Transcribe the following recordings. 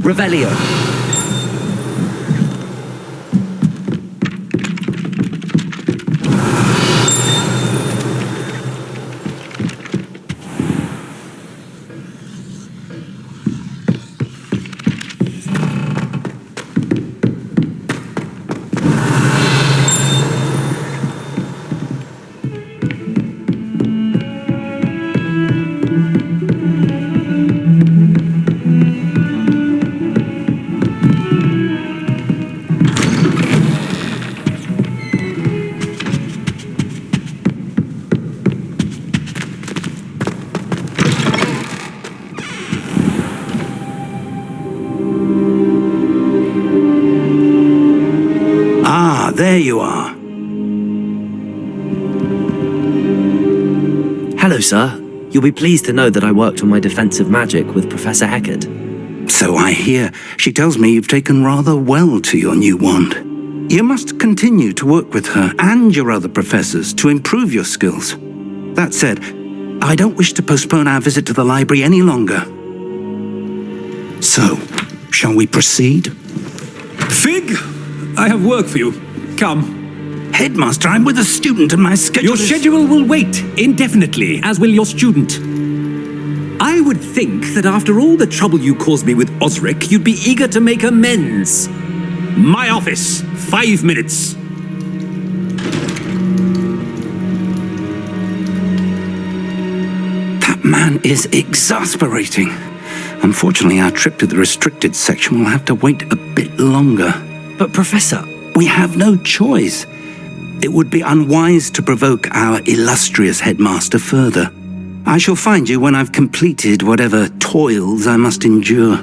Revelio. There you are. Hello, sir. You'll be pleased to know that I worked on my defensive magic with Professor Heckard. So I hear. She tells me you've taken rather well to your new wand. You must continue to work with her and your other professors to improve your skills. That said, I don't wish to postpone our visit to the library any longer. So, shall we proceed? Fig, I have work for you. Come. Headmaster, I'm with a student and my schedule Your schedule will wait indefinitely, as will your student. I would think that after all the trouble you caused me with Osric, you'd be eager to make amends. My office, 5 minutes. That man is exasperating. Unfortunately, our trip to the restricted section will have to wait a bit longer. But Professor... We have no choice. It would be unwise to provoke our illustrious headmaster further. I shall find you when I've completed whatever toils I must endure.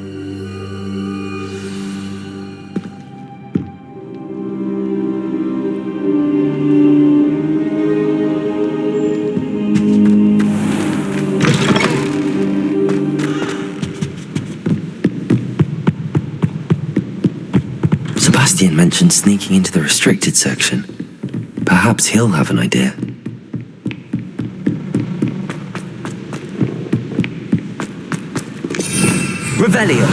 Sebastian mentioned sneaking into the restricted section. Perhaps he'll have an idea. Revelio.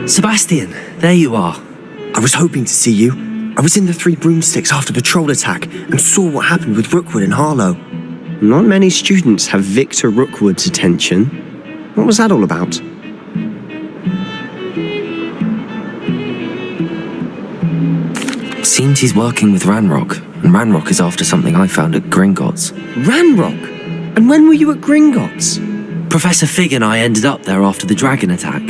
Sebastian, there you are. I was hoping to see you. I was in the Three Broomsticks after the troll attack and saw what happened with Rookwood and Harlow. Not many students have Victor Rookwood's attention. What was that all about? Seems he's working with Ranrock, and Ranrock is after something I found at Gringotts. Ranrock? And when were you at Gringotts? Professor Fig and I ended up there after the dragon attack.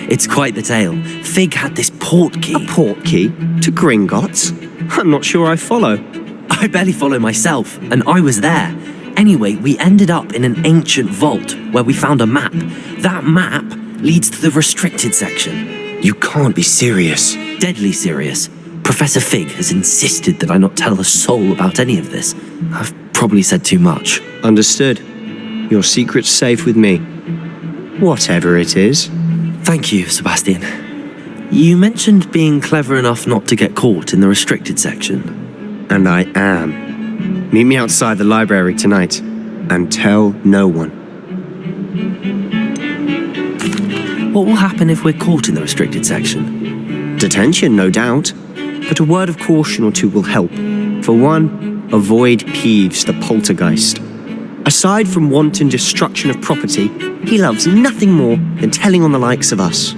It's quite the tale. Fig had this port key. A port key? To Gringotts? I'm not sure I follow. I barely follow myself, and I was there. Anyway, we ended up in an ancient vault where we found a map. That map leads to the restricted section. You can't be serious. Deadly serious. Professor Fig has insisted that I not tell a soul about any of this. I've probably said too much. Understood. Your secret's safe with me. Whatever it is. Thank you, Sebastian. You mentioned being clever enough not to get caught in the restricted section. And I am. Meet me outside the library tonight, and tell no one. What will happen if we're caught in the restricted section? Detention, no doubt. But a word of caution or two will help. For one, avoid Peeves, the poltergeist. Aside from wanton destruction of property, he loves nothing more than telling on the likes of us.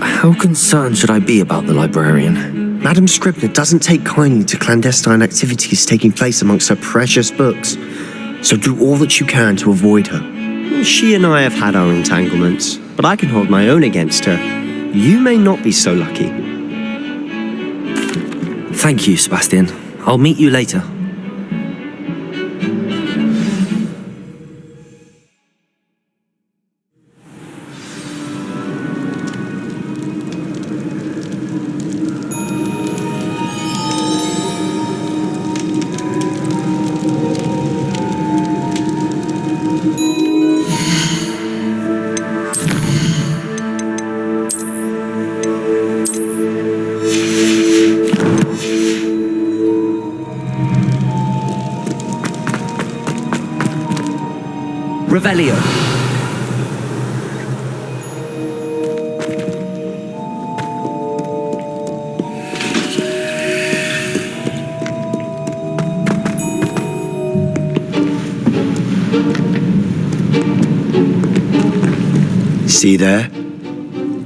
How concerned should I be about the librarian? Madam Scribner doesn't take kindly to clandestine activities taking place amongst her precious books, so do all that you can to avoid her. She and I have had our entanglements, but I can hold my own against her. You may not be so lucky. Thank you, Sebastian. I'll meet you later. Revelio. See there?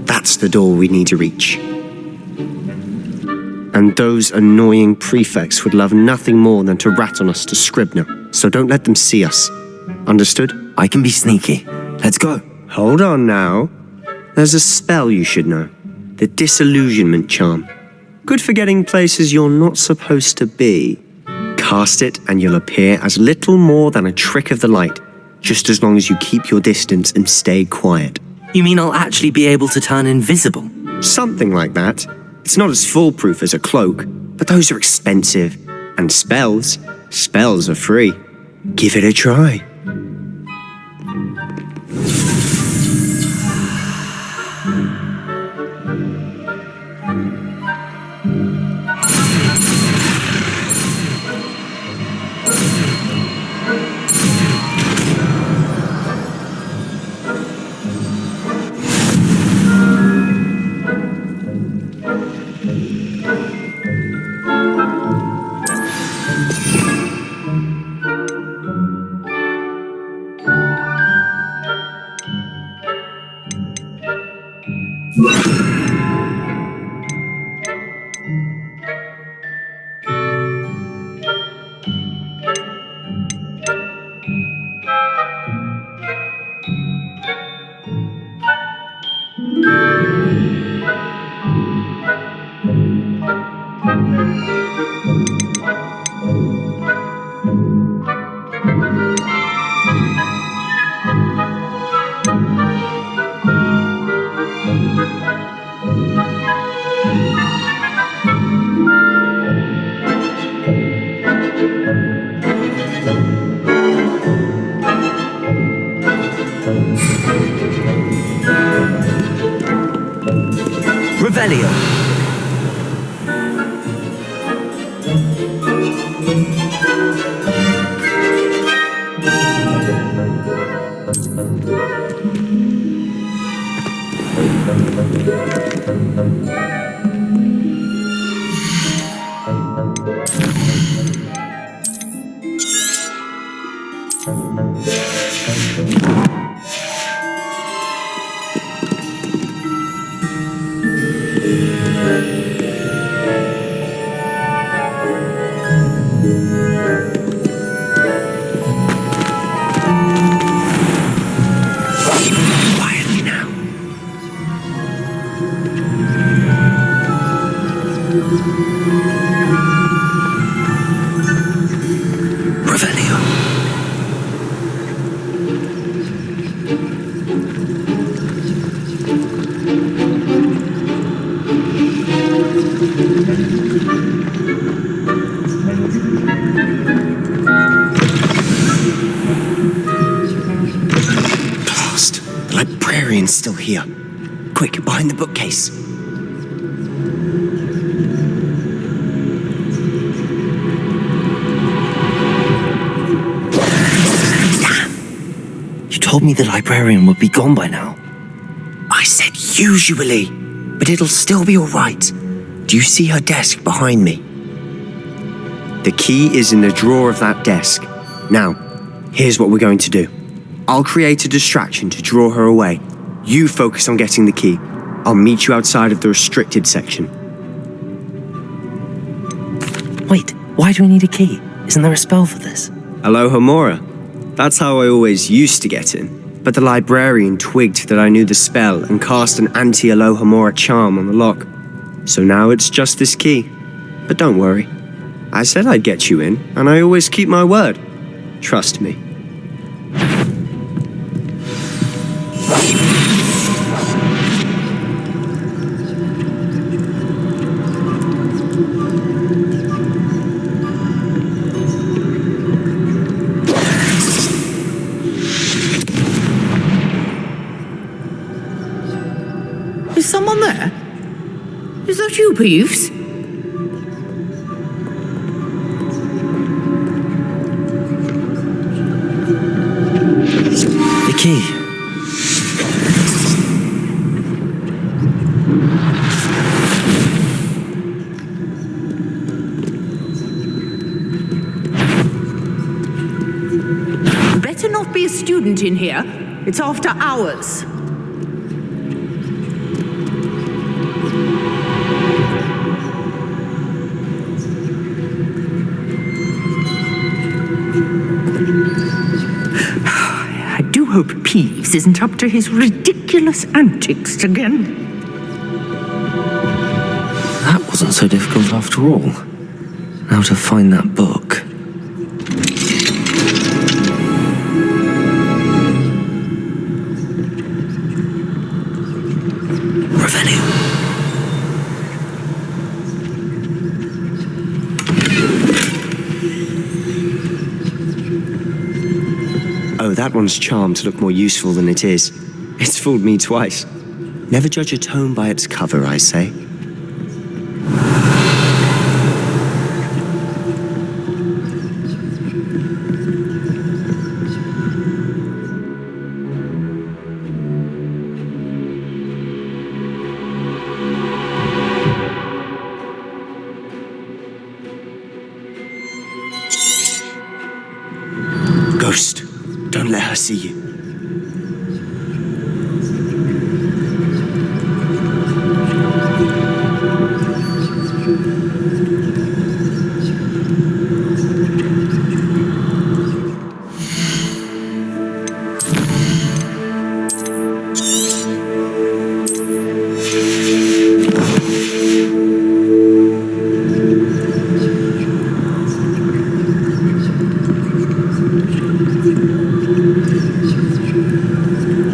That's the door we need to reach. And those annoying prefects would love nothing more than to rat on us to Scribner, so don't let them see us. Understood? I can be sneaky. Let's go. Hold on now. There's a spell you should know. The Disillusionment Charm. Good for getting places you're not supposed to be. Cast it and you'll appear as little more than a trick of the light, just as long as you keep your distance and stay quiet. You mean I'll actually be able to turn invisible? Something like that. It's not as foolproof as a cloak, but those are expensive. And spells are free. Give it a try. Revelio. Quietly now. Revelio. Blast. The librarian's still here. Quick, behind the bookcase. You told me the librarian would be gone by now. I said usually, but it'll still be all right. Do you see her desk behind me? The key is in the drawer of that desk. Now, here's what we're going to do. I'll create a distraction to draw her away. You focus on getting the key. I'll meet you outside of the restricted section. Wait, why do we need a key? Isn't there a spell for this? Aloha Mora. That's how I always used to get in. But the librarian twigged that I knew the spell and cast an anti-Aloha Mora charm on the lock. So now it's just this key. But don't worry. I said I'd get you in, and I always keep my word. Trust me. Is someone there? Is that you, Peeves? key. Better not be a student in here. It's after hours. I do hope Peeves isn't up to his ridiculous antics again. That wasn't so difficult after all. Now to find that book. Revenue. Oh, that one's charmed to look more useful than it is. It's fooled me twice. Never judge a tome by its cover, I say. Ghost, don't let her see you.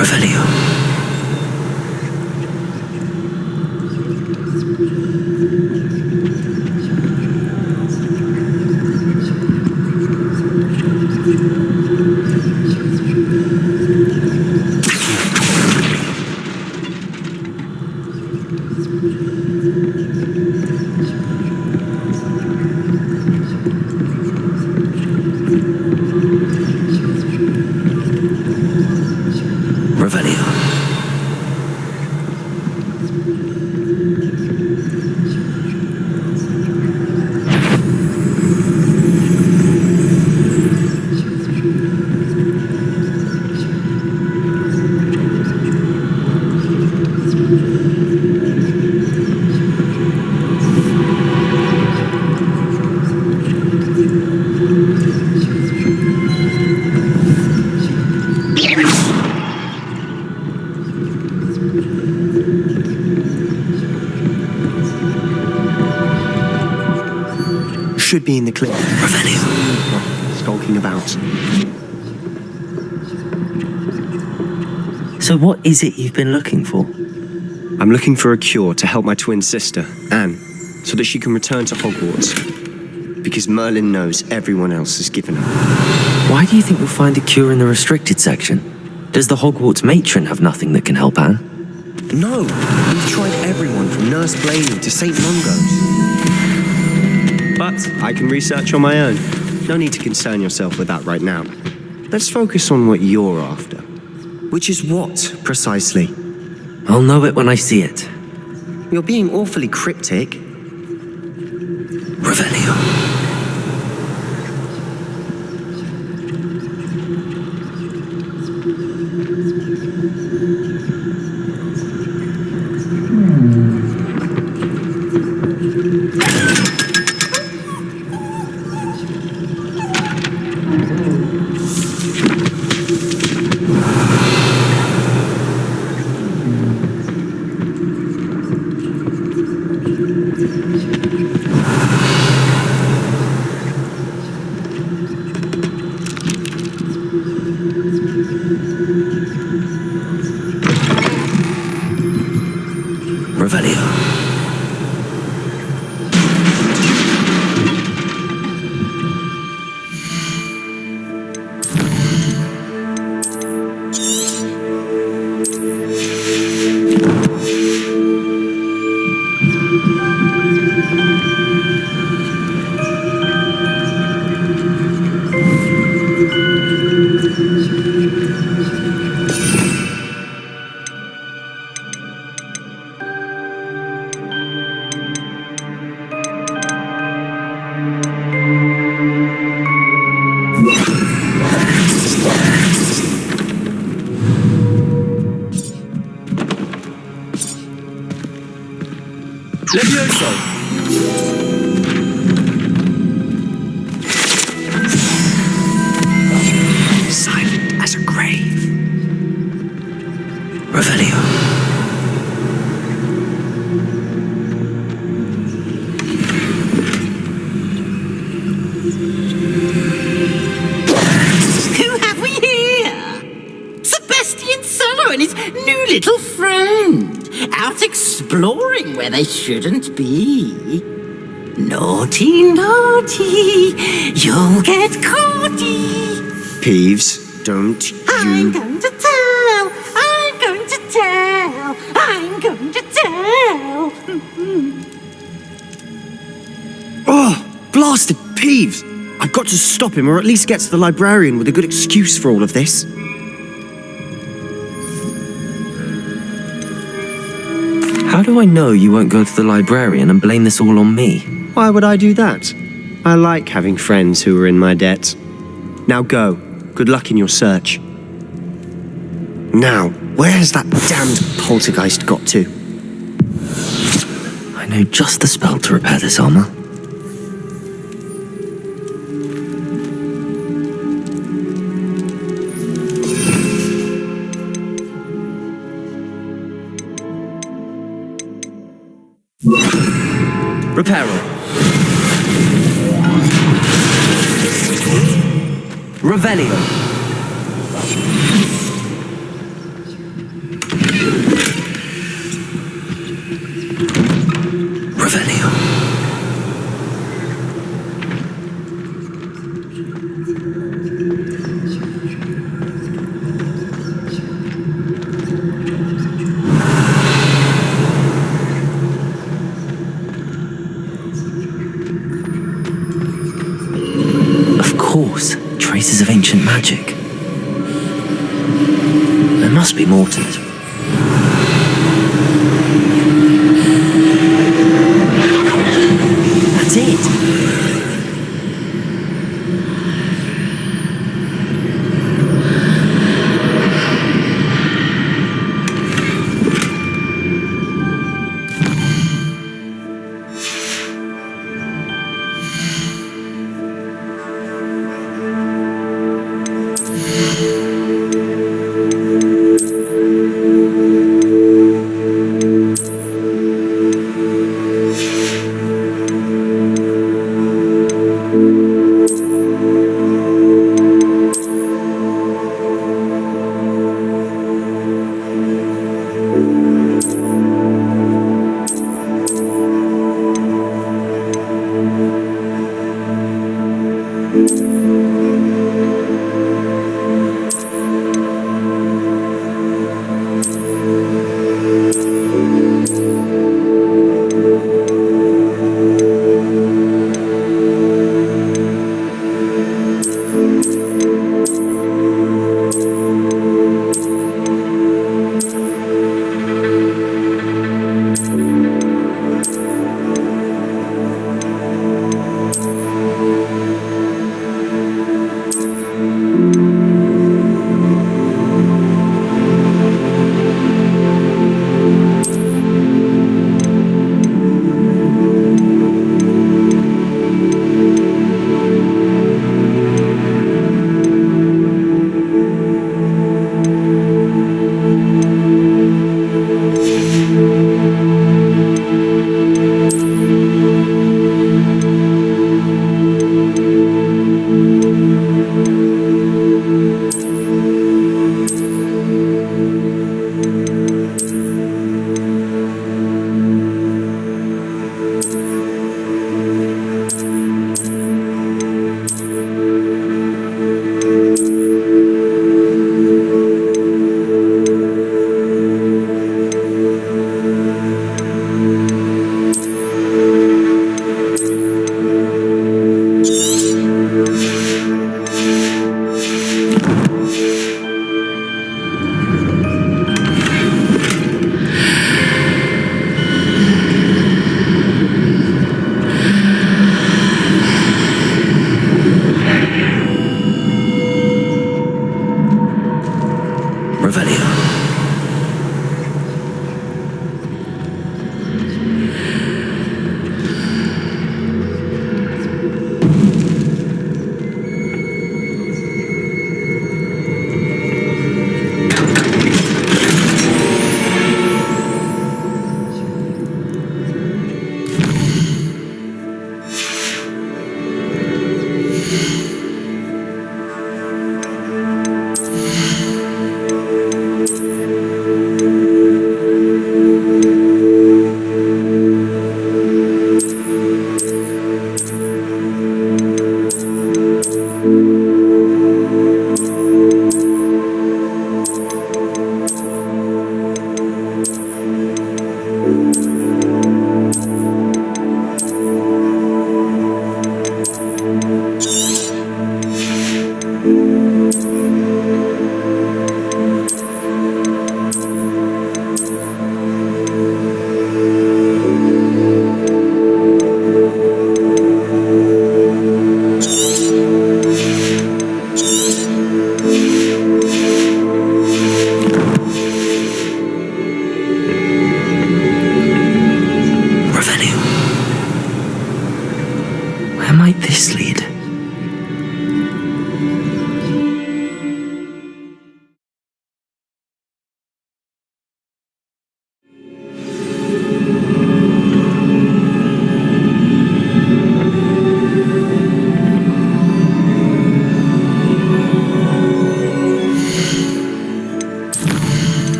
Revelio. Revelio. Should be in the clip. Revelio. Skulking about. So what is it you've been looking for? I'm looking for a cure to help my twin sister, Anne, so that she can return to Hogwarts. Because Merlin knows everyone else has given up. Why do you think you'll find a cure in the restricted section? Does the Hogwarts matron have nothing that can help Anne? No, we've tried everyone from Nurse Blaney to St. Mungo's. But I can research on my own. No need to concern yourself with that right now. Let's focus on what you're after. Which is what, precisely? I'll know it when I see it. You're being awfully cryptic. Revelio. Revelio. Levioso! Silent as a grave. Revelio. Who have we here? Sebastian Solo and his new little friend, out exploring where they shouldn't be. Naughty, naughty, you'll get caughty. Peeves, don't I'm you... going to tell, I'm going to tell, I'm going to tell. Oh, blasted Peeves! I've got to stop him, or at least get to the librarian with a good excuse for all of this. How do I know you won't go to the librarian and blame this all on me? Why would I do that? I like having friends who are in my debt. Now go. Good luck in your search. Now, where has that damned poltergeist got to? I know just the spell to repair this armor. Reparo. Revelio. Revelio. Of course, traces of ancient magic. There must be more to it. That's it!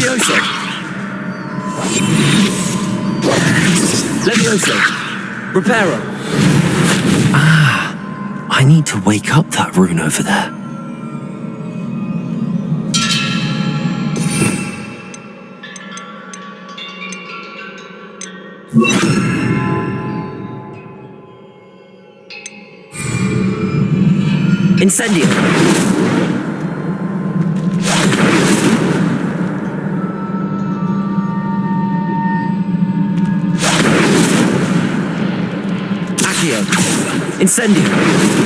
Levioso! Levioso! Reparo! Ah, I need to wake up that rune over there. Incendio! Accio! Incendio!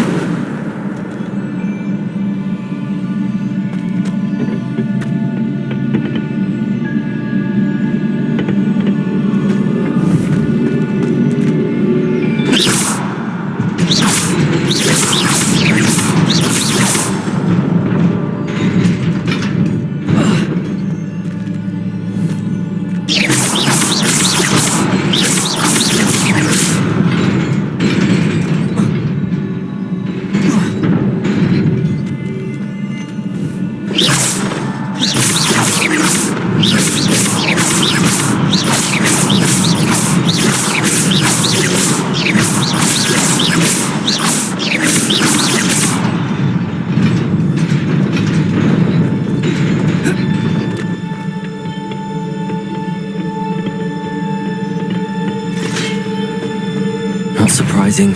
Not surprising.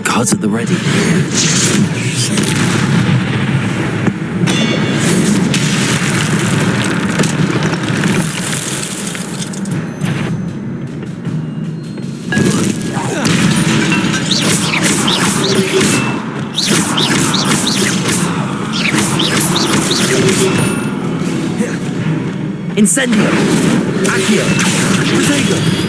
Guards at the ready. Incendio! Accio! Protego!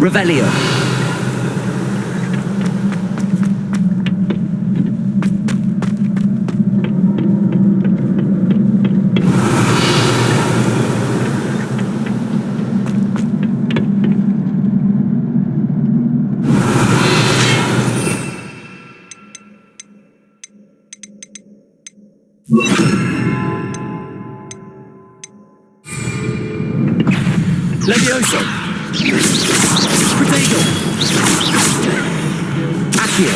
Revelio. Levioso. Protego. Accio.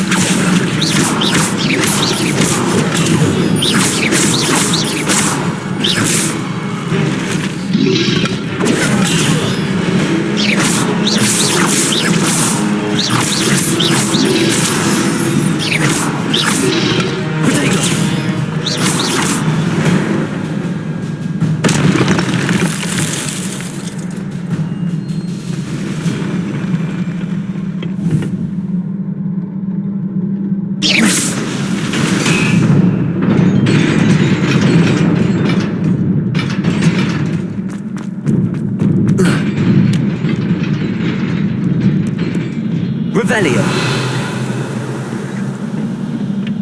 Revelio.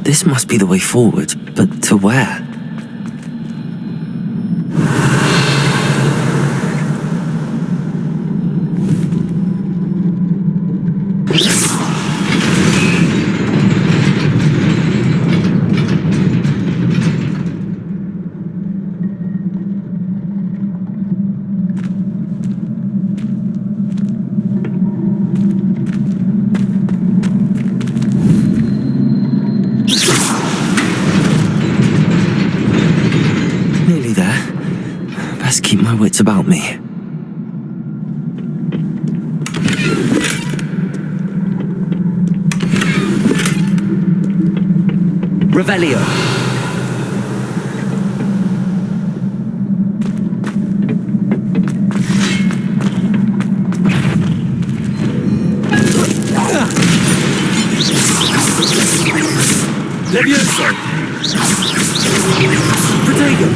This must be the way forward, but to where? Nearly there. Best keep my wits about me. Revelio. Levioso! Protego!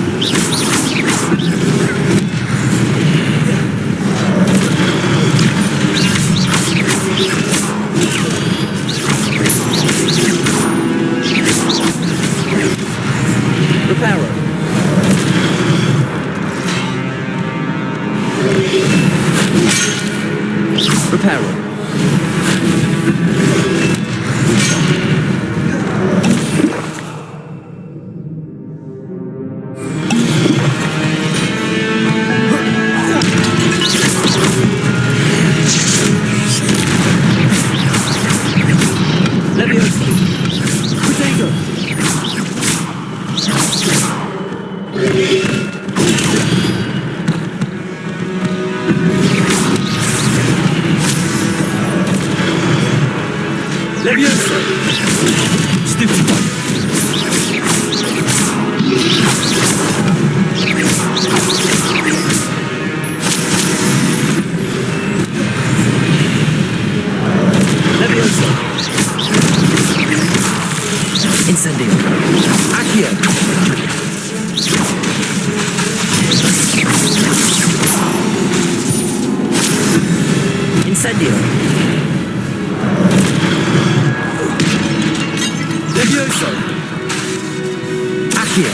Reparo! Reparo! Levioso! Protego! Levioso! Stupefy! Levioso! Incendio. Accio! Incendio. Levioso! Accio.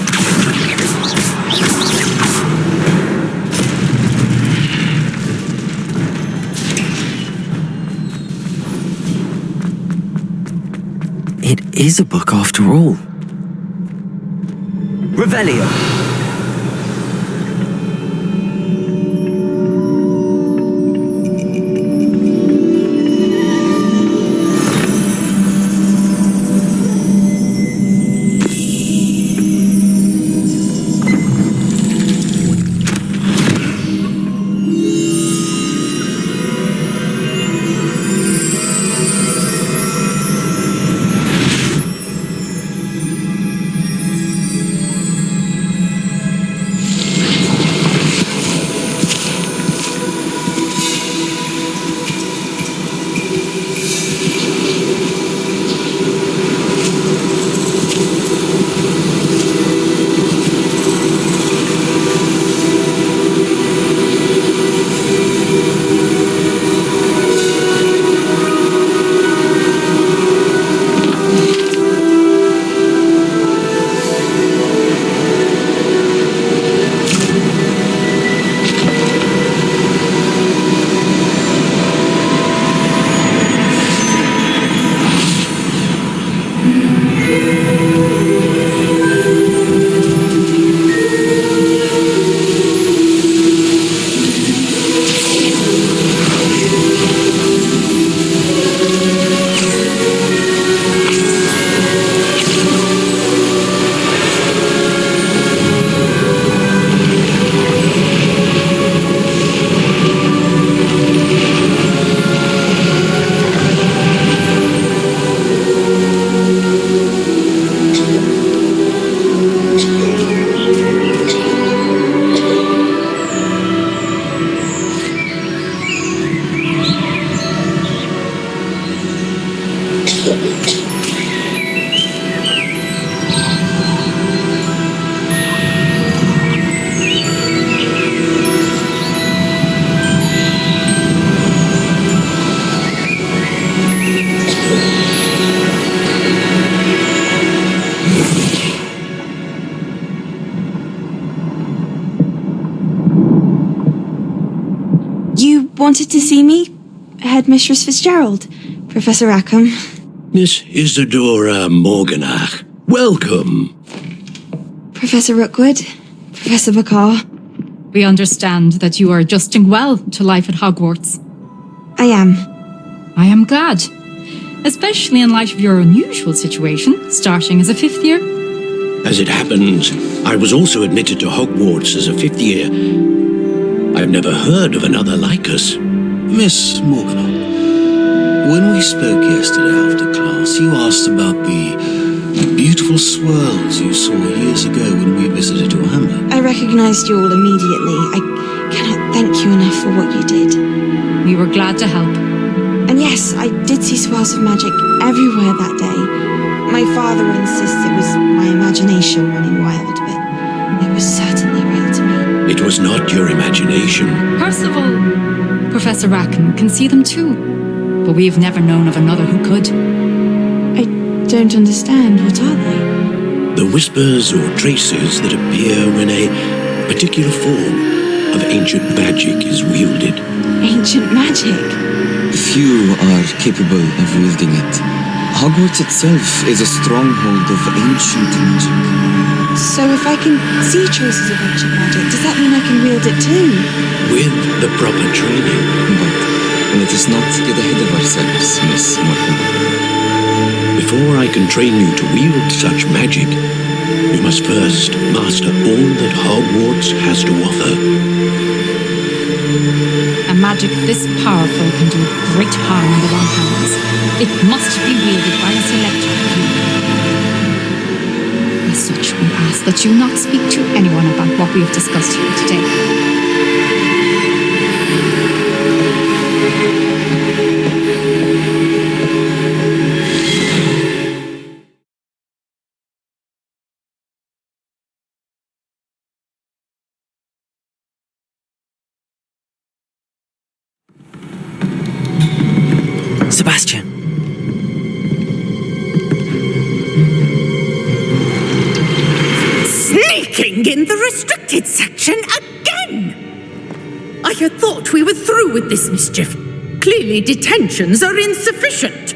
It is a book after all. Revelio. Wanted to see me? Headmistress Fitzgerald, Professor Rackham. Miss Isadora Morganach, welcome. Professor Rookwood, Professor Bakar. We understand that you are adjusting well to life at Hogwarts. I am. I am glad, especially in light of your unusual situation, starting as a fifth year. As it happens, I was also admitted to Hogwarts as a fifth year. I've never heard of another like us. Miss Morganach, when we spoke yesterday after class, you asked about the beautiful swirls you saw years ago when we visited your hamlet. I recognized you all immediately. I cannot thank you enough for what you did. We were glad to help. And yes, I did see swirls of magic everywhere that day. My father insists it was my imagination running wild, but it was certainly real to me. It was not your imagination. Percival, Professor Rackham can see them too, but we've never known of another who could. I don't understand. What are they? The whispers or traces that appear when a particular form of ancient magic is wielded. Ancient magic? Few are capable of wielding it. Hogwarts itself is a stronghold of ancient magic. So if I can see traces of ancient magic, does that mean I can wield it too? With the proper training. But let us not get ahead of ourselves, Miss Morgan. Before I can train you to wield such magic, you must first master all that Hogwarts has to offer. A magic this powerful can do great harm in the wrong hands. It must be wielded by a select few. As such, we ask that you not speak to anyone about what we have discussed here today. Sebastian. Sneaking in the restricted section again! I had thought we were through with this mischief. Clearly detentions are insufficient.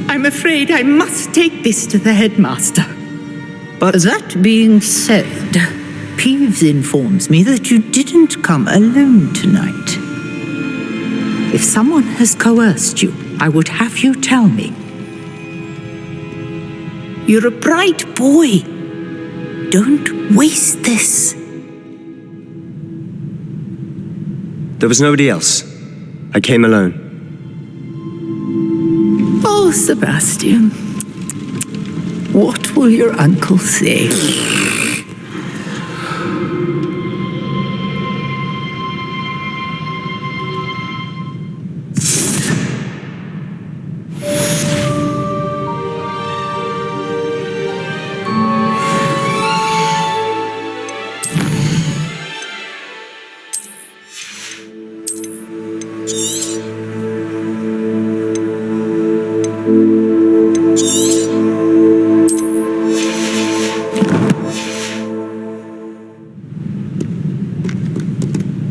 I'm afraid I must take this to the headmaster. But that being said, Peeves informs me that you didn't come alone tonight. If someone has coerced you, I would have you tell me. You're a bright boy. Don't waste this. There was nobody else. I came alone. Oh, Sebastian. What will your uncle say?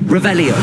Revelio.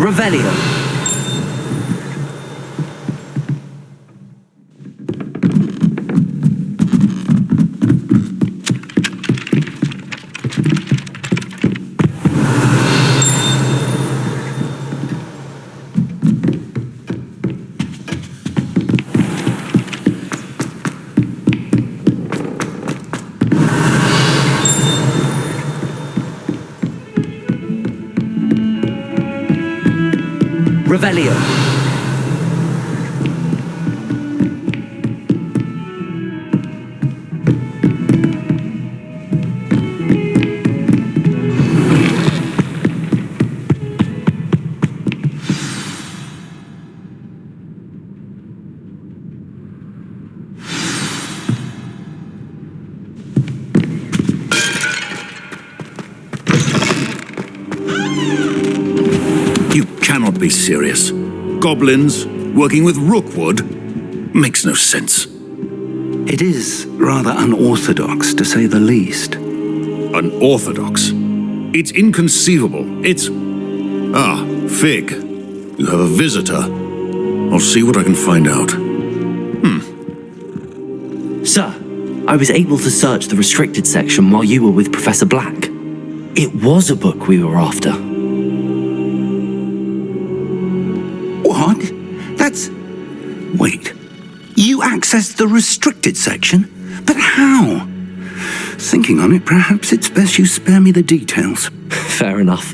Revelio. Revelio. You cannot be serious. Goblins working with Rookwood makes no sense. It is rather unorthodox, to say the least. Unorthodox? It's inconceivable. It's... Ah, Fig. You have a visitor. I'll see what I can find out. Sir, I was able to search the restricted section while you were with Professor Black. It was a book we were after. What? That's... Wait. You accessed the restricted section? But how? Thinking on it, perhaps it's best you spare me the details. Fair enough.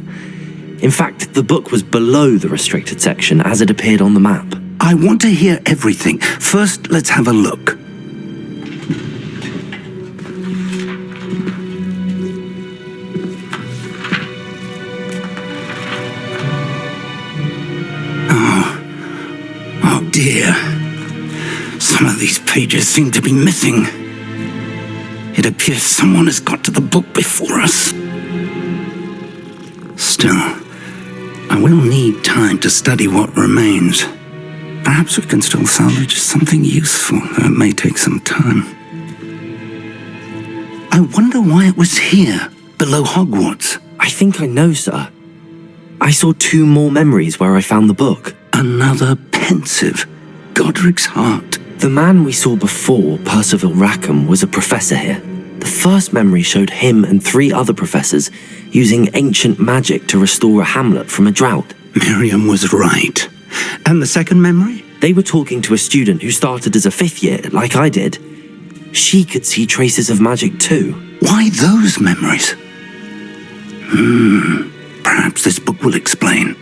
In fact, the book was below the restricted section as it appeared on the map. I want to hear everything. First, let's have a look. Oh dear. Some of these pages seem to be missing. It appears someone has got to the book before us. Still, I will need time to study what remains. Perhaps we can still salvage something useful, though it may take some time. I wonder why it was here, below Hogwarts. I think I know, sir. I saw 2 more memories where I found the book. Another pensive. Godric's heart. The man we saw before, Percival Rackham, was a professor here. The first memory showed him and 3 other professors using ancient magic to restore a hamlet from a drought. Miriam was right. And the second memory? They were talking to a student who started as a 5th year, like I did. She could see traces of magic too. Why those memories? Perhaps this book will explain.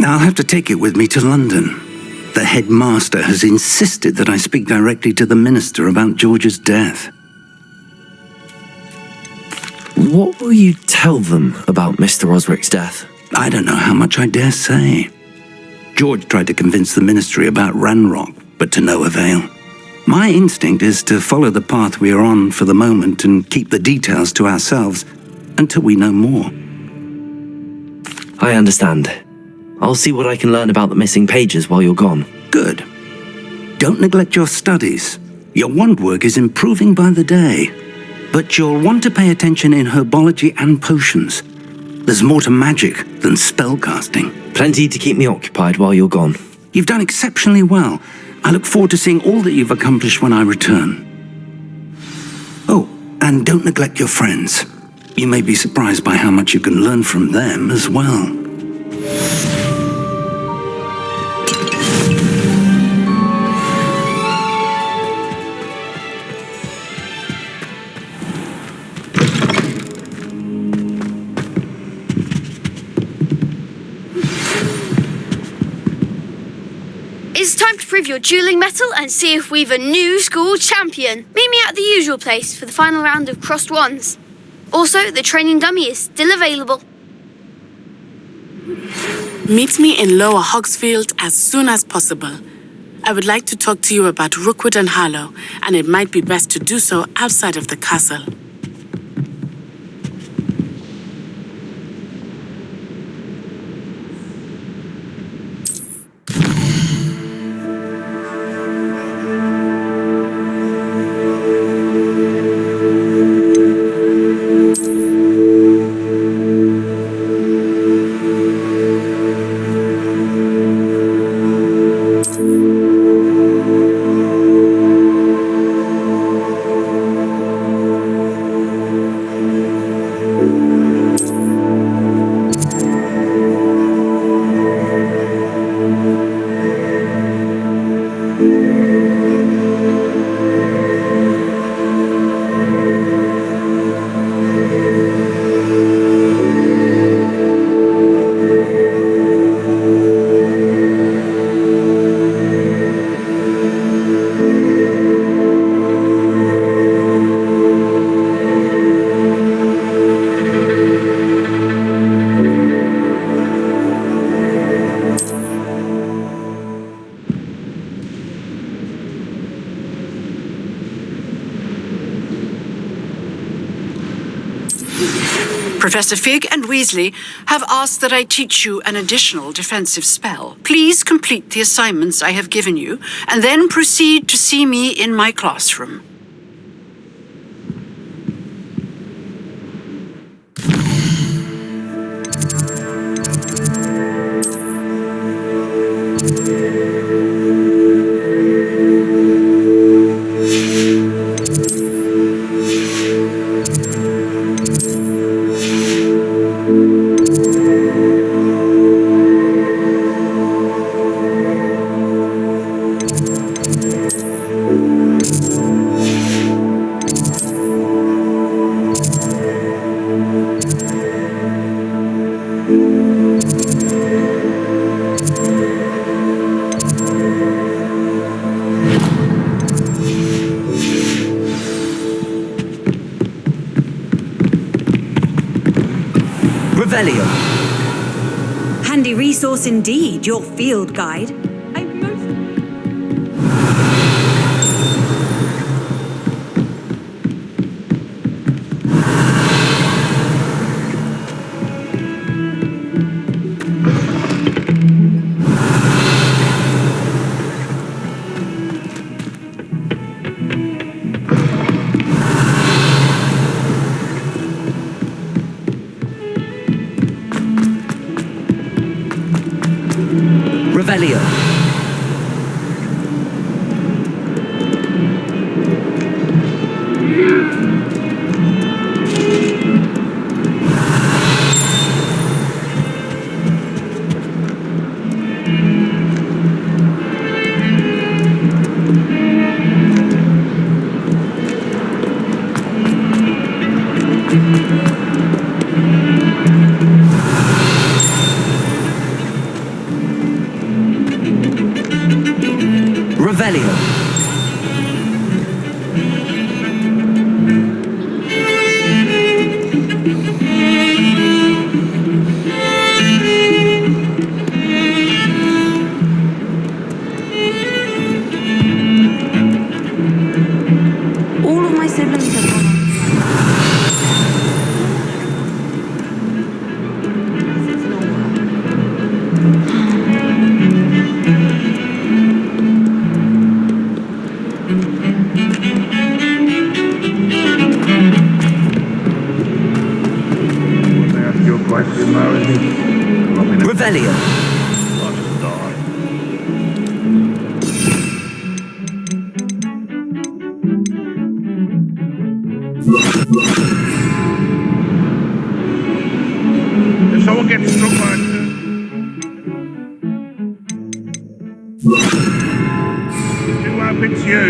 I'll have to take it with me to London. The headmaster has insisted that I speak directly to the minister about George's death. What will you tell them about Mr. Osric's death? I don't know how much I dare say. George tried to convince the ministry about Ranrock, but to no avail. My instinct is to follow the path we are on for the moment and keep the details to ourselves until we know more. I understand. I'll see what I can learn about the missing pages while you're gone. Good. Don't neglect your studies. Your wand work is improving by the day. But you'll want to pay attention in herbology and potions. There's more to magic than spellcasting. Plenty to keep me occupied while you're gone. You've done exceptionally well. I look forward to seeing all that you've accomplished when I return. Oh, and don't neglect your friends. You may be surprised by how much you can learn from them as well. It's time to prove your dueling mettle and see if we've a new school champion. Meet me at the usual place for the final round of crossed wands. Also, the training dummy is still available. Meet me in Lower Hogsfield as soon as possible. I would like to talk to you about Rookwood and Harlow, and it might be best to do so outside of the castle. Professor Fig and Weasley have asked that I teach you an additional defensive spell. Please complete the assignments I have given you, and then proceed to see me in my classroom. Handy resource indeed, your field guide. Revelio. Revelio. All of my siblings have gone on. Revelio. If someone gets struck by do hope it's you.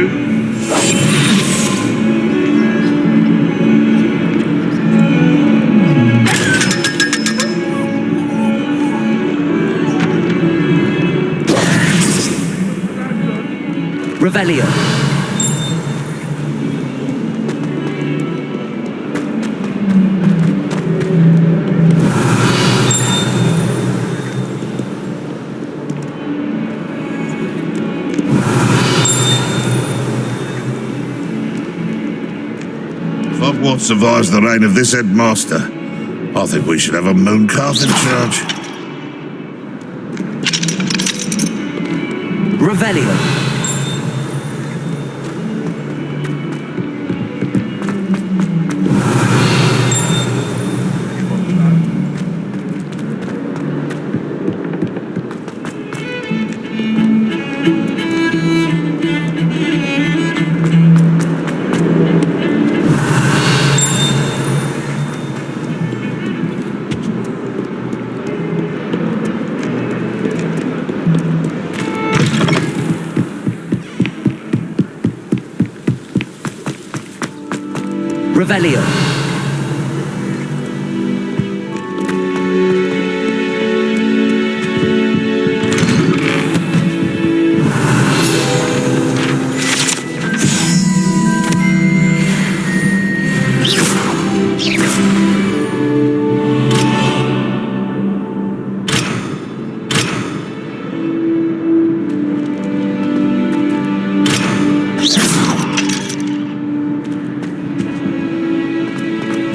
Revelio. If Hogwarts survives the reign of this headmaster, I think we should have a mooncalf in charge. Revelio. Revelio.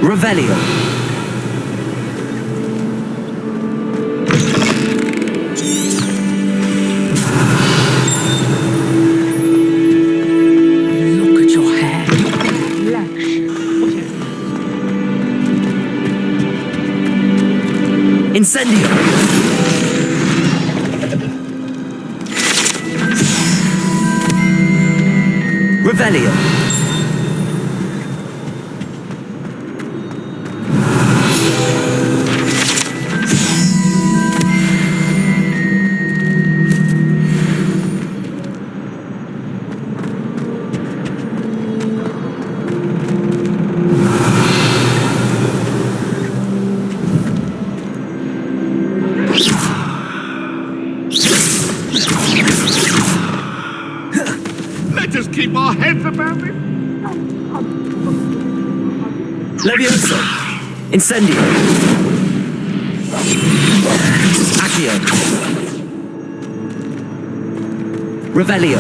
Revelio. Look at your hair. Incendio. Revelio. Let us keep our heads about it. Levioso. Incendio. Accio. Accio. Revelio.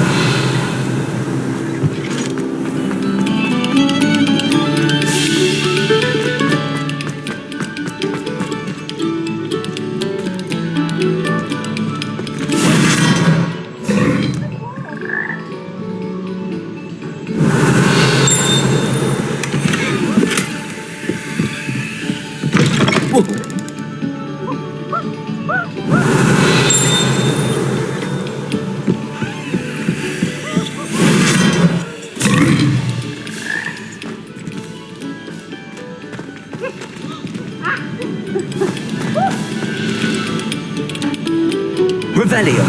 Revelio.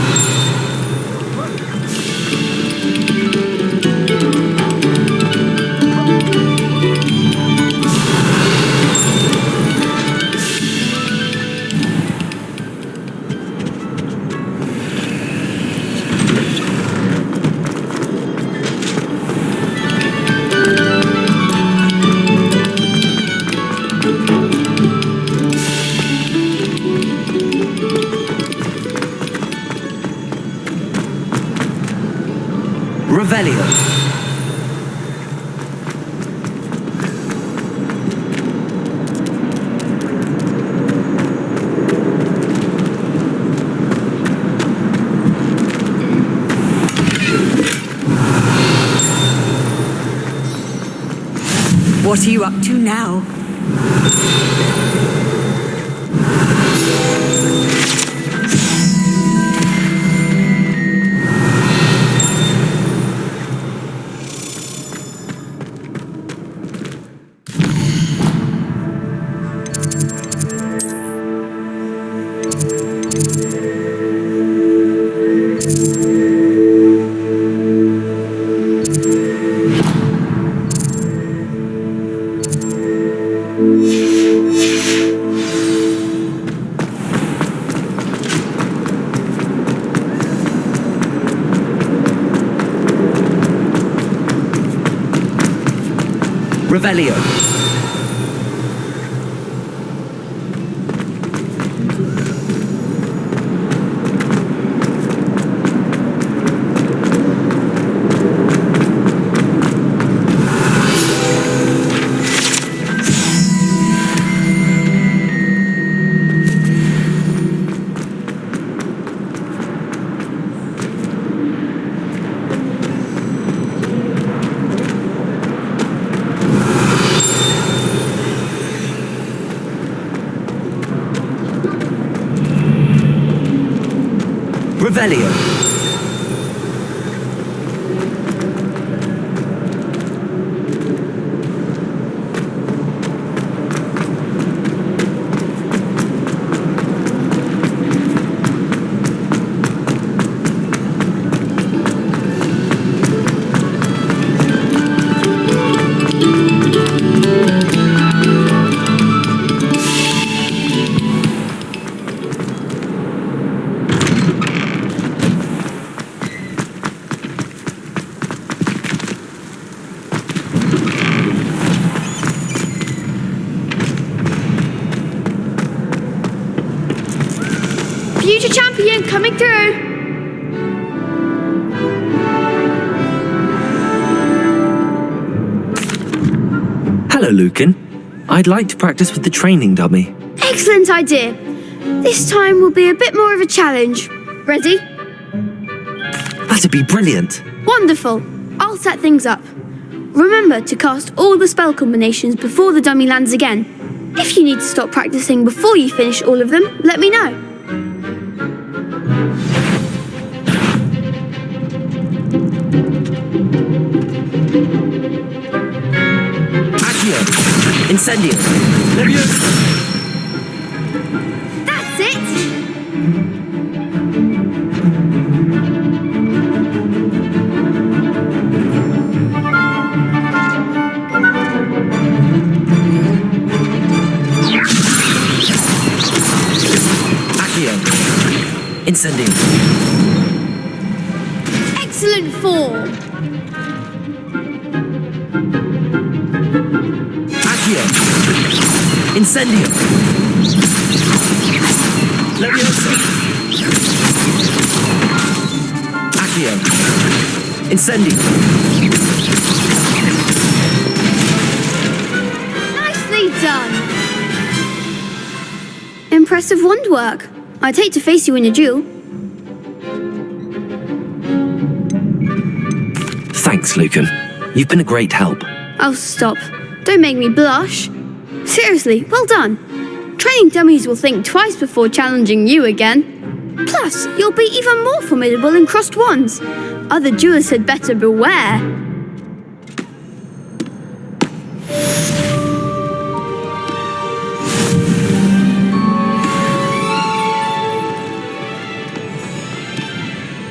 Revelio. What are you up to now? Revelio. Revelio. Future champion coming through. Hello, Lucan. I'd like to practice with the training dummy. Excellent idea. This time will be a bit more of a challenge. Ready? That'd be brilliant. Wonderful. I'll set things up. Remember to cast all the spell combinations before the dummy lands again. If you need to stop practicing before you finish all of them, let me know. Accio. Incendio. Leviosa. That's it! Accio. Incendio. Excellent form! Accio. Incendio. Leviosa. Incendio. Nicely done. Impressive wand work. I'd hate to face you in a duel. Thanks, Lucan. You've been a great help. Oh, stop. Don't make me blush. Seriously, well done. Training dummies will think twice before challenging you again. Plus, you'll be even more formidable in crossed wands. Other duelists had better beware.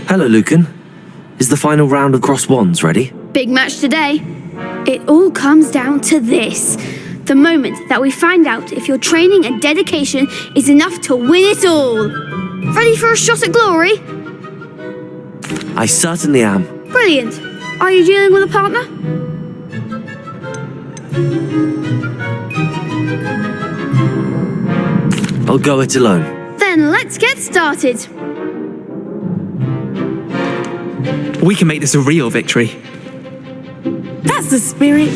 Hello, Lucan. Is the final round of crossed wands ready? Big match today. It all comes down to this. The moment that we find out if your training and dedication is enough to win it all. Ready for a shot at glory? I certainly am. Brilliant. Are you dealing with a partner? I'll go it alone. Then let's get started. We can make this a real victory. That's the spirit.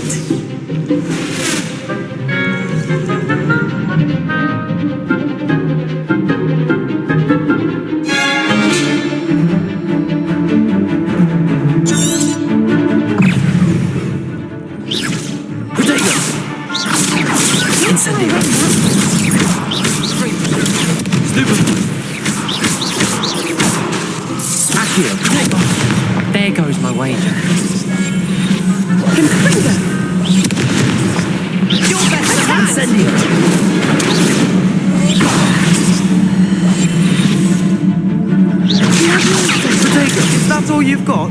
There goes my wager. Incendio. Is that all you've got?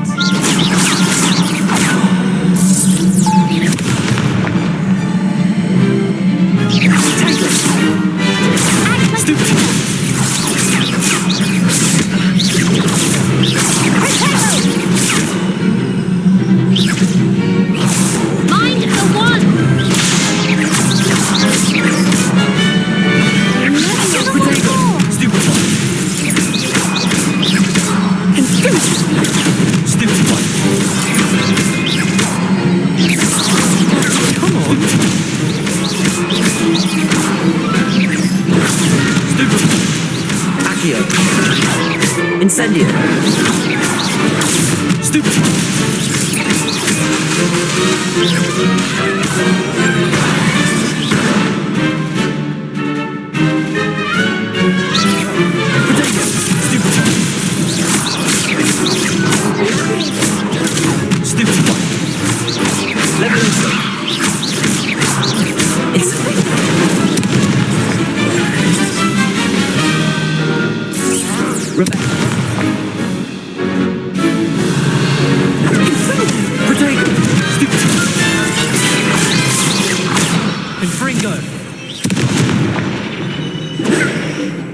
Mind the one! Incendio. Stupid.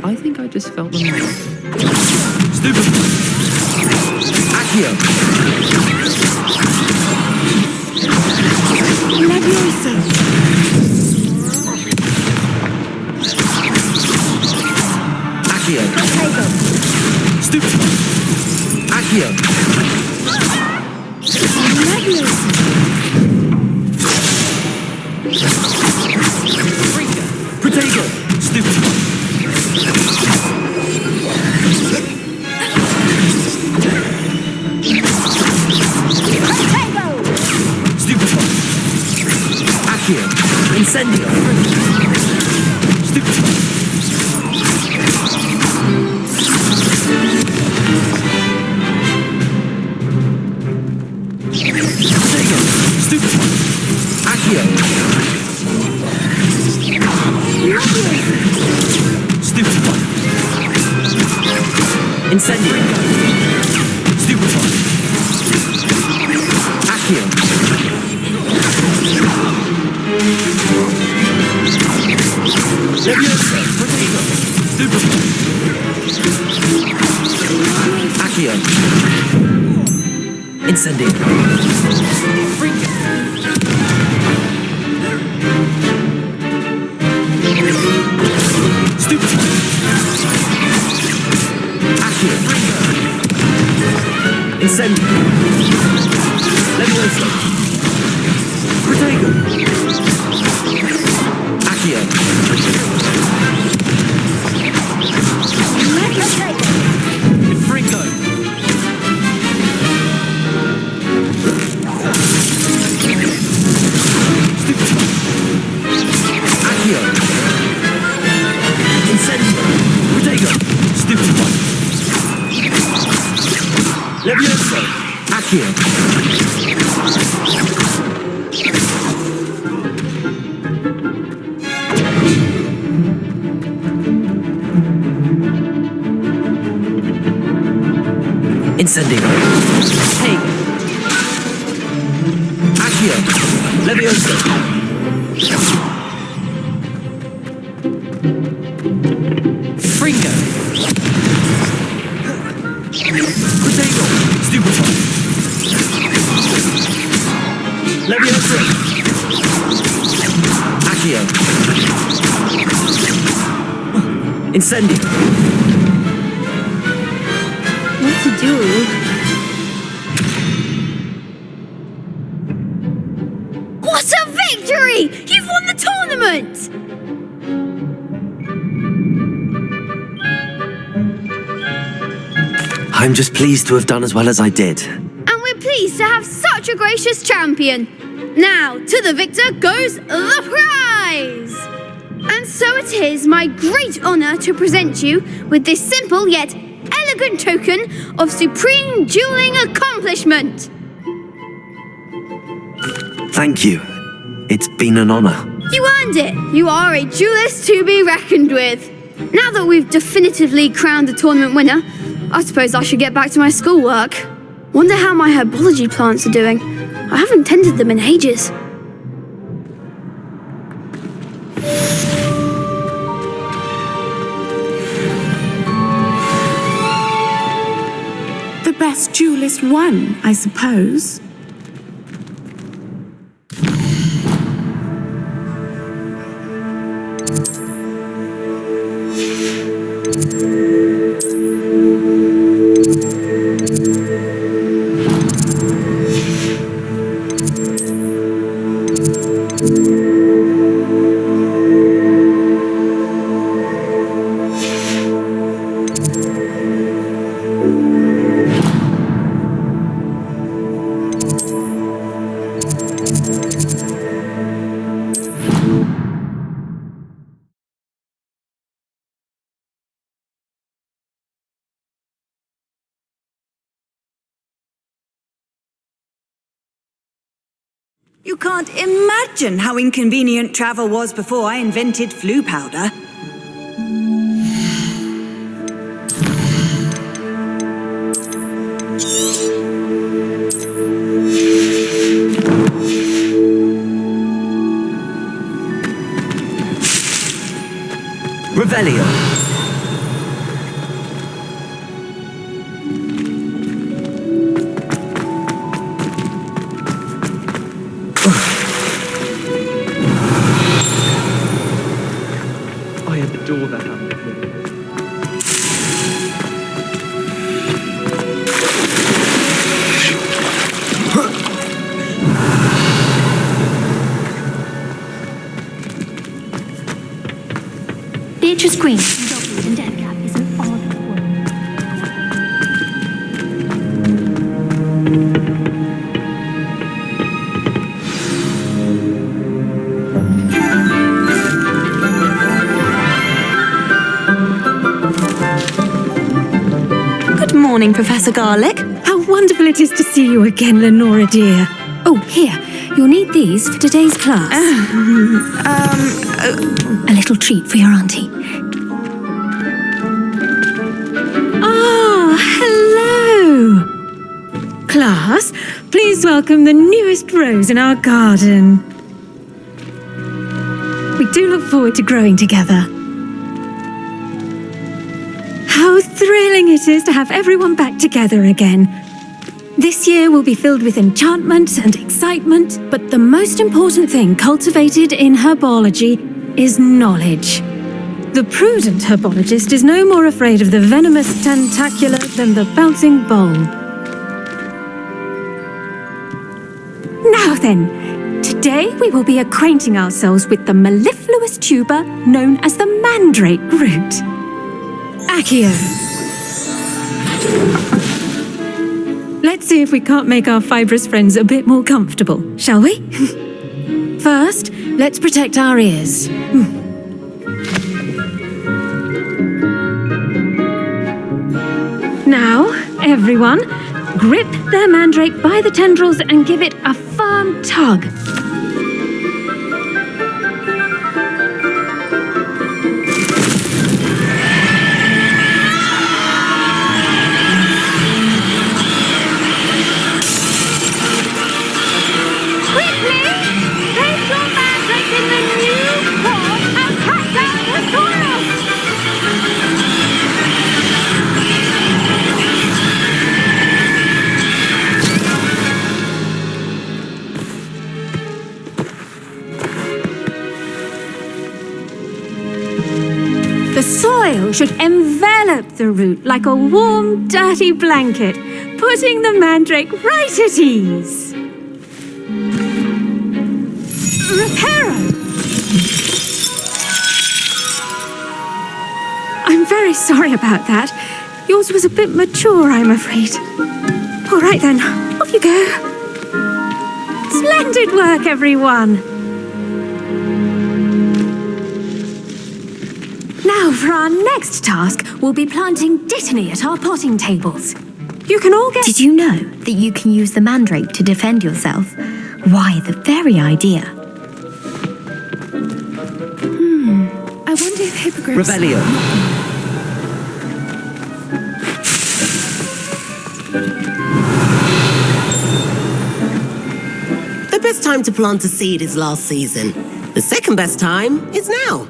I think I just felt them out. Stupid. Accio. Levioso. Accio. Stupid. Accio. Protego. Stupid. Incendio. Stupid. Stupid. Accio. Stupid. Incendio. Stupid. Accio. Leviosa. Protego. Stupid. Accio. Incendio. Stupid. Accio. Incendio. Levioso. Protego. Accio. Fringo. Accio. Incendio. Protego. Stupid one. Levioso. Accio. Incendio. Hey. Accio. Levioso. Fringo. Protego. Stupid one. Levioso. Accio. Incendio. What to do? What a victory! You've won the tournament! I'm just pleased to have done as well as I did. And we're pleased to have such a gracious champion. Now, to the victor goes the prize! And so it is my great honour to present you with this simple yet elegant token of supreme dueling accomplishment. Thank you. It's been an honour. You earned it. You are a duelist to be reckoned with. Now that we've definitively crowned the tournament winner, I suppose I should get back to my schoolwork. Wonder how my herbology plants are doing. I haven't tended them in ages. The best duelist won, I suppose. You can't imagine how inconvenient travel was before I invented flu powder. Revelio. I adore that amplifier. Beatrice Green in Death Cab is an odd woman. Good morning, Professor Garlick. How wonderful it is to see you again, Lenora dear. Oh, here, you'll need these for today's class. A little treat for your auntie. Ah, hello! Class, please welcome the newest rose in our garden. We do look forward to growing together. How thrilling it is to have everyone back together again. This year will be filled with enchantment and excitement, but the most important thing cultivated in herbology is knowledge. The prudent herbologist is no more afraid of the venomous tentacula than the bouncing bulb. then, today we will be acquainting ourselves with the mellifluous tuber known as the mandrake root. Accio. Let's see if we can't make our fibrous friends a bit more comfortable, shall we? First, let's protect our ears. Now, everyone, grip their mandrake by the tendrils and give it a firm tug. The soil should envelop the root like a warm, dirty blanket, putting the mandrake right at ease. Reparo! I'm very sorry about that. Yours was a bit mature, I'm afraid. All right then, off you go. Splendid work, everyone! Now, for our next task, we'll be planting Dittany at our potting tables. You can all get... Did you know that you can use the mandrake to defend yourself? Why, the very idea. I wonder if hippogriffs... Revelio. The best time to plant a seed is last season. The second best time is now.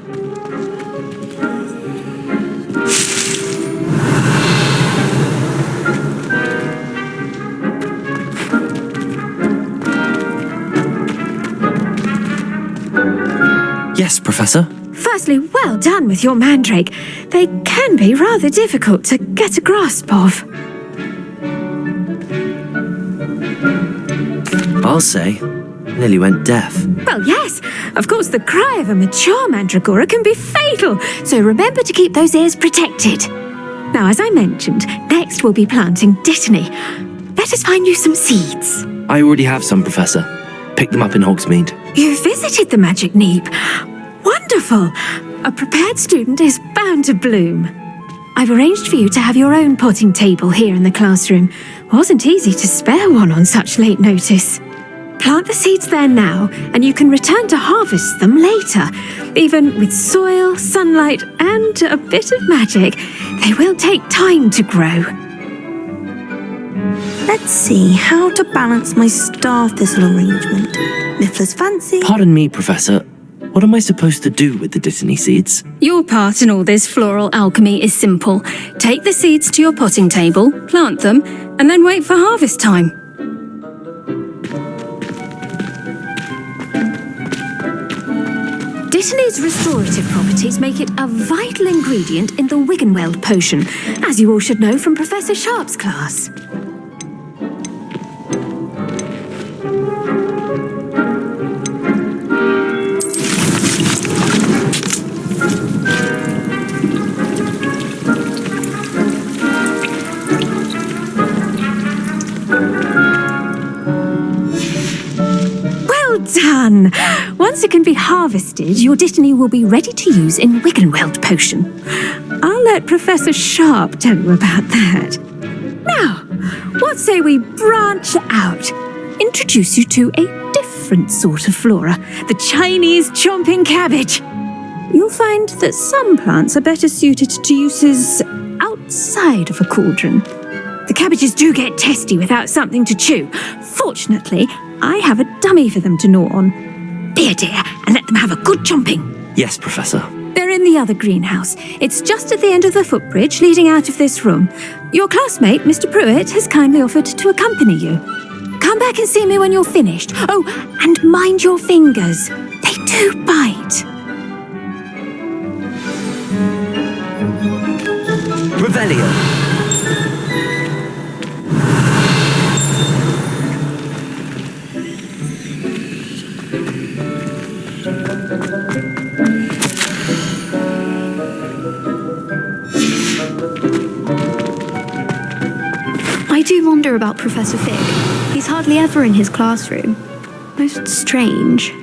Yes, Professor. Firstly, well done with your mandrake. They can be rather difficult to get a grasp of. I'll say, nearly went deaf. Well, yes. Of course, the cry of a mature mandragora can be fatal, so remember to keep those ears protected. Now, as I mentioned, next we'll be planting Dittany. Let us find you some seeds. I already have some, Professor. Picked them up in Hogsmeade. You visited the Magic Neep. Wonderful. A prepared student is bound to bloom. I've arranged for you to have your own potting table here in the classroom. Wasn't easy to spare one on such late notice. Plant the seeds there now, and you can return to harvest them later. Even with soil, sunlight, and a bit of magic, they will take time to grow. Let's see how to balance my star thistle arrangement. Miffler's fancy. Pardon me, Professor. What am I supposed to do with the Dittany seeds? Your part in all this floral alchemy is simple. Take the seeds to your potting table, plant them, and then wait for harvest time. Dittany's restorative properties make it a vital ingredient in the Wiggenweld potion, as you all should know from Professor Sharp's class. Done! Once it can be harvested, your Dittany will be ready to use in Wiggenweld potion. I'll let Professor Sharp tell you about that. Now, what say we branch out? Introduce you to a different sort of flora, the Chinese chomping cabbage. You'll find that some plants are better suited to uses outside of a cauldron. The cabbages do get testy without something to chew. Fortunately, I have a dummy for them to gnaw on. Be a dear and let them have a good chomping. Yes, Professor. They're in the other greenhouse. It's just at the end of the footbridge leading out of this room. Your classmate, Mr. Pruitt, has kindly offered to accompany you. Come back and see me when you're finished. Oh, and mind your fingers. They do bite. Revelio. do wonder about Professor Fig. He's hardly ever in his classroom. Most strange.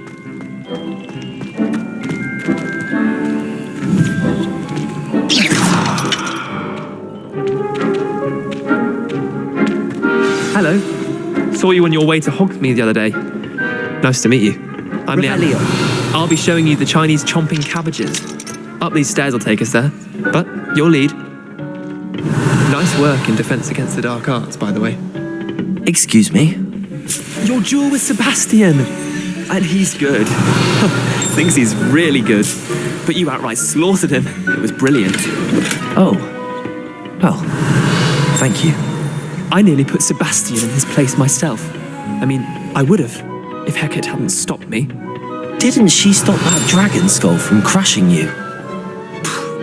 Hello. Saw you on your way to Hogsmeade the other day. Nice to meet you. I'm Leanne. I'll be showing you the Chinese chomping cabbages. Up these stairs will take us there, but you'll lead. Nice work in Defense Against the Dark Arts, by the way. Excuse me? Your duel with Sebastian! And he's good. Thinks he's really good. But you outright slaughtered him. It was brilliant. Oh. Well, thank you. I nearly put Sebastian in his place myself. I mean, I would have, if Hecate hadn't stopped me. Didn't she stop that dragon skull from crushing you?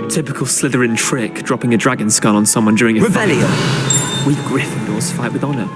Typical Slytherin trick, dropping a dragon skull on someone during a Revelio. fight. We Gryffindors fight with honor.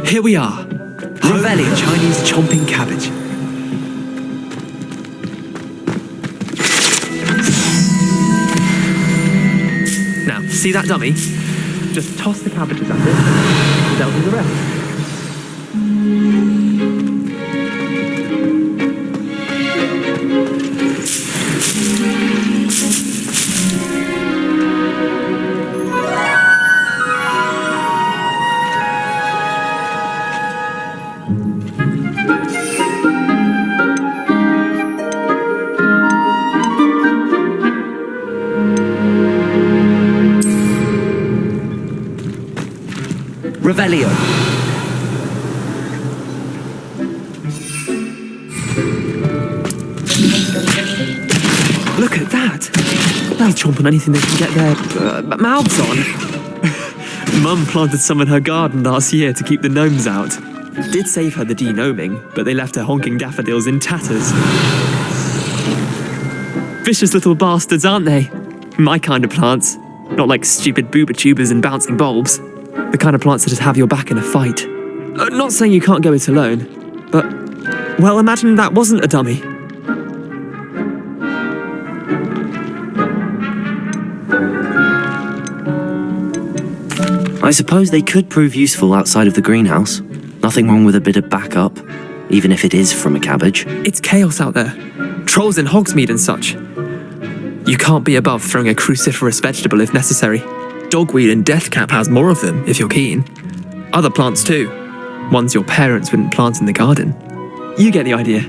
Here we are. Revelio. Chinese chomping cabbage. Now, see that dummy? Just toss the cabbages at it. They'll do the rest. Revelio. Look at that. They'll chomp on anything they can get their mouths on. Mum planted some in her garden last year to keep the gnomes out. Did save her the de-gnoming, but they left her honking daffodils in tatters. Vicious little bastards, aren't they? My kind of plants. Not like stupid booba tubers and bouncing bulbs. The kind of plants that just have your back in a fight. Not saying you can't go it alone, but, well, imagine that wasn't a dummy. I suppose they could prove useful outside of the greenhouse. Nothing wrong with a bit of backup, even if it is from a cabbage. It's chaos out there. Trolls in Hogsmeade and such. You can't be above throwing a cruciferous vegetable if necessary. Dogweed and deathcap has more of them, if you're keen. Other plants too. Ones your parents wouldn't plant in the garden. You get the idea.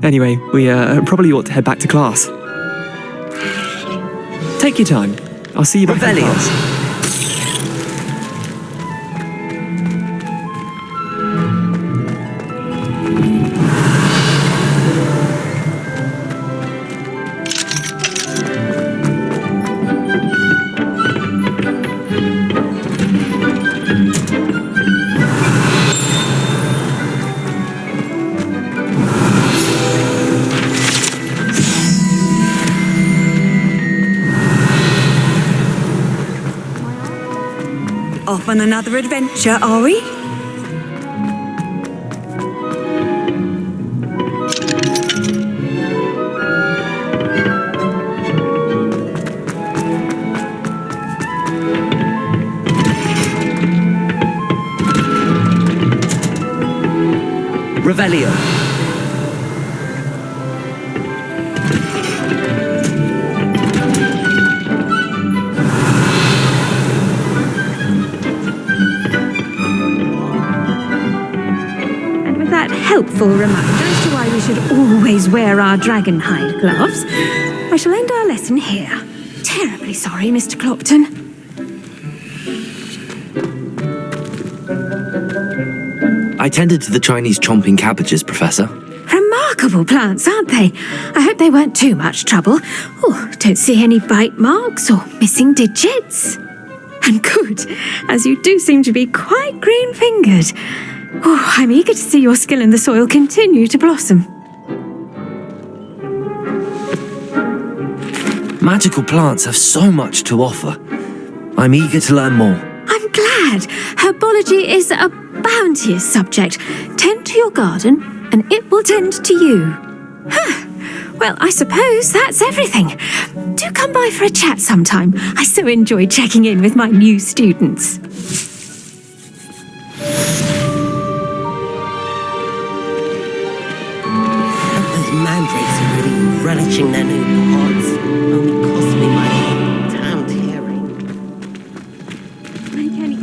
Anyway, we probably ought to head back to class. Take your time. I'll see you back in class. Off on another adventure, are we? Revelio. Helpful reminder as to why we should always wear our dragon hide gloves, I shall end our lesson here. Terribly sorry, Mr. Clopton. I tended to the Chinese chomping cabbages, Professor. Remarkable plants, aren't they? I hope they weren't too much trouble. Oh, don't see any bite marks or missing digits. And good, as you do seem to be quite green-fingered. Oh, I'm eager to see your skill in the soil continue to blossom. Magical plants have so much to offer. I'm eager to learn more. I'm glad. Herbology is a bounteous subject. Tend to your garden, and it will tend to you. Huh. Well, I suppose that's everything. Do come by for a chat sometime. I so enjoy checking in with my new students. Those mandrakes are really relishing their new pods. Only cost me my damned hearing. Make any